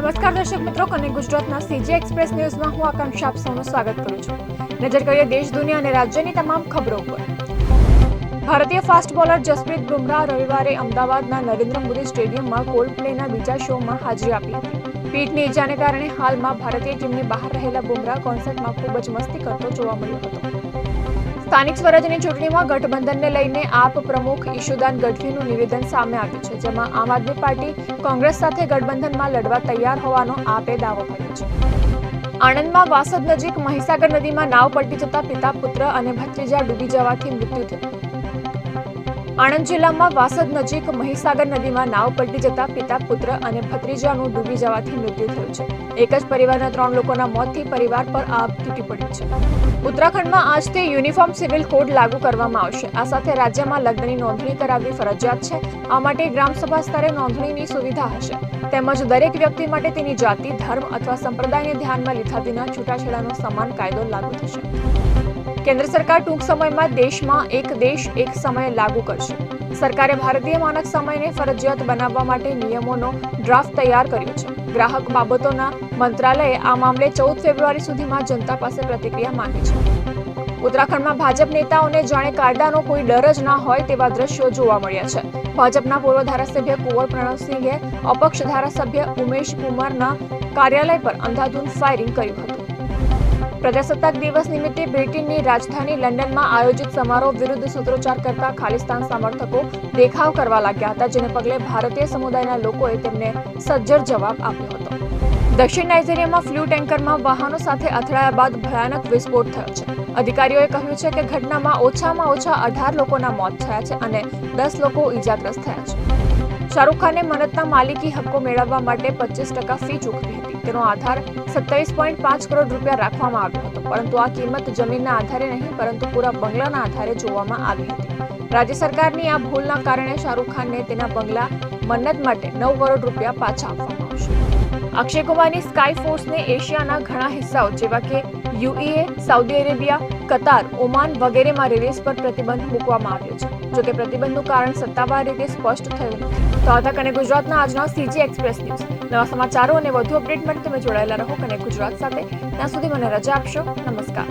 નમસ્કાર દર્શક મિત્રો, કનેક્ટ ગુજરાતના સીજી એક્સપ્રેસ ન્યૂઝમાં હું આકાંક્ષા આપ સૌનું સ્વાગત કરું છું. નજર કરીએ દેશ, દુનિયા અને રાજ્યની તમામ ખબરો પર. ભારતીય ફાસ્ટ બોલર જસપ્રીત બુમરાહ રવિવારે અમદાવાદના નરેન્દ્ર મોદી સ્ટેડિયમમાં કોલ્ડપ્લેના બીજા શોમાં હાજરી આપી હતી. પીઠની ઈજાને કારણે હાલમાં ભારતીય ટીમની બહાર રહેલા બુમરાહ કોન્સર્ટમાં ખૂબ જ મસ્તી કરતો જોવા મળ્યો હતો. સ્થાનિક સ્વરાજ્યની ચૂંટણીમાં ગઠબંધનને લઈને આપ પ્રમુખ ઈશુદાન ગઢવીનું નિવેદન સામે આવ્યું છે, જેમાં આમ આદમી પાર્ટી કોંગ્રેસ સાથે ગઠબંધનમાં લડવા તૈયાર હોવાનો આપે દાવો કર્યો છે. આણંદમાં વાસદ નજીક મહીસાગર નદીમાં નાવ પલટી જતા પિતા, પુત્ર અને ભત્રીજા ડૂબી જવાથી મૃત્યુ થયું. આણંદ જિલ્લામાં વાસદ નજીક મહીસાગર નદીમાં નાવ પલટી જતા પિતા, પુત્ર અને ભત્રીજાનું ડૂબી જવાથી મૃત્યુ થયું છે. એક જ પરિવારના 3 લોકોના મોતથી પરિવાર પર આભ તૂટી પડ્યું છે. ઉત્તરાખંડમાં આજથી યુનિફોર્મ સિવિલ કોડ લાગુ કરવામાં આવશે. આ સાથે રાજ્યમાં લગ્નની નોંધણી કરાવવી ફરજિયાત છે. આ માટે ગ્રામસભા સ્તરે નોંધણીની સુવિધા હશે. તેમજ દરેક વ્યક્તિ માટે તેની જાતિ, ધર્મ અથવા સંપ્રદાયને ધ્યાનમાં લીધા વિના છૂટાછેડાનો સમાન કાયદો લાગુ થશે. કેન્દ્ર સરકાર ટૂંક સમયમાં દેશમાં એક દેશ એક સમય લાગુ કરશે. સરકારે ભારતીય માનક સમયને ફરજિયાત બનાવવા માટે નિયમોનો ડ્રાફ્ટ તૈયાર કર્યો છે. ગ્રાહક બાબતોના મંત્રાલયે આ મામલે 14 ફેબ્રુઆરી સુધીમાં જનતા પાસે પ્રતિક્રિયા માંગી છે. ઉત્તરાખંડમાં ભાજપ નેતાઓને જાણે કાયદાનો કોઈ ડર જ ના હોય તેવા દ્રશ્યો જોવા મળ્યા છે. ભાજપના પૂર્વ ધારાસભ્ય કુંવર પ્રણવસિંહે અપક્ષ ધારાસભ્ય ઉમેશ કુમારના કાર્યાલય પર અંધાધૂંધ ફાયરિંગ કર્યું હતું. પ્રજાસત્તાક દિવસ નિમિત્તે બ્રિટનની રાજધાની લંડનમાં આયોજિત સમારોહ વિરુદ્ધ સૂત્રોચ્ચાર કરતા ખાલિસ્તાન સમર્થકો દેખાવ કરવા લાગ્યા હતા, જેને પગલે ભારતીય સમુદાયના લોકોએ તેમને સજ્જડ જવાબ આપ્યો હતો. દક્ષિણ નાઇજીરિયામાં ફ્લ્યુ ટેન્કરમાં વાહનો સાથે અથડાયા બાદ ભયાનક વિસ્ફોટ થયો છે. અધિકારીઓએ કહ્યું છે કે ઘટનામાં ઓછામાં ઓછા 18 લોકોના મોત થયા છે અને 10 લોકો ઈજાગ્રસ્ત થયા છે. શાહરૂખ ખાને મન્નતના માલિકી હક્કો મેળવવા માટે 25% ફી ચૂકવી હતી. તેનો આધાર 27.5 કરોડ રૂપિયા રાખવામાં આવ્યો હતો, પરંતુ આ કિંમત જમીનના આધારે નહીં પરંતુ પૂરા બંગલાના આધારે જોવામાં આવી હતી. રાજ્ય સરકારની આ ભૂલના કારણે શાહરૂખ ખાનને તેના બંગલા મન્નત માટે 9 કરોડ રૂપિયા પાછા આપવામાં આવશે. અક્ષય કુમારની સ્કાય ફોર્સને એશિયાના ઘણા હિસ્સાઓ જેવા કે યુએઈ, સાઉદી અરેબિયા, કતાર, ઓમાન વગેરેમાં રિલીઝ પર પ્રતિબંધ મૂકવામાં આવ્યો છે. જોકે પ્રતિબંધનું કારણ સત્તાવાર રીતે સ્પષ્ટ થયું નથી. તો આ હતા કનેક્ટ ગુજરાતના આજના સીજી એક્સપ્રેસ ન્યૂઝ. નવા સમાચારો અને વધુ અપડેટ માટે તમે જોડાયેલા રહો કનેક્ટ ગુજરાત સાથે. ત્યાં સુધી મને રજા આપશો. નમસ્કાર.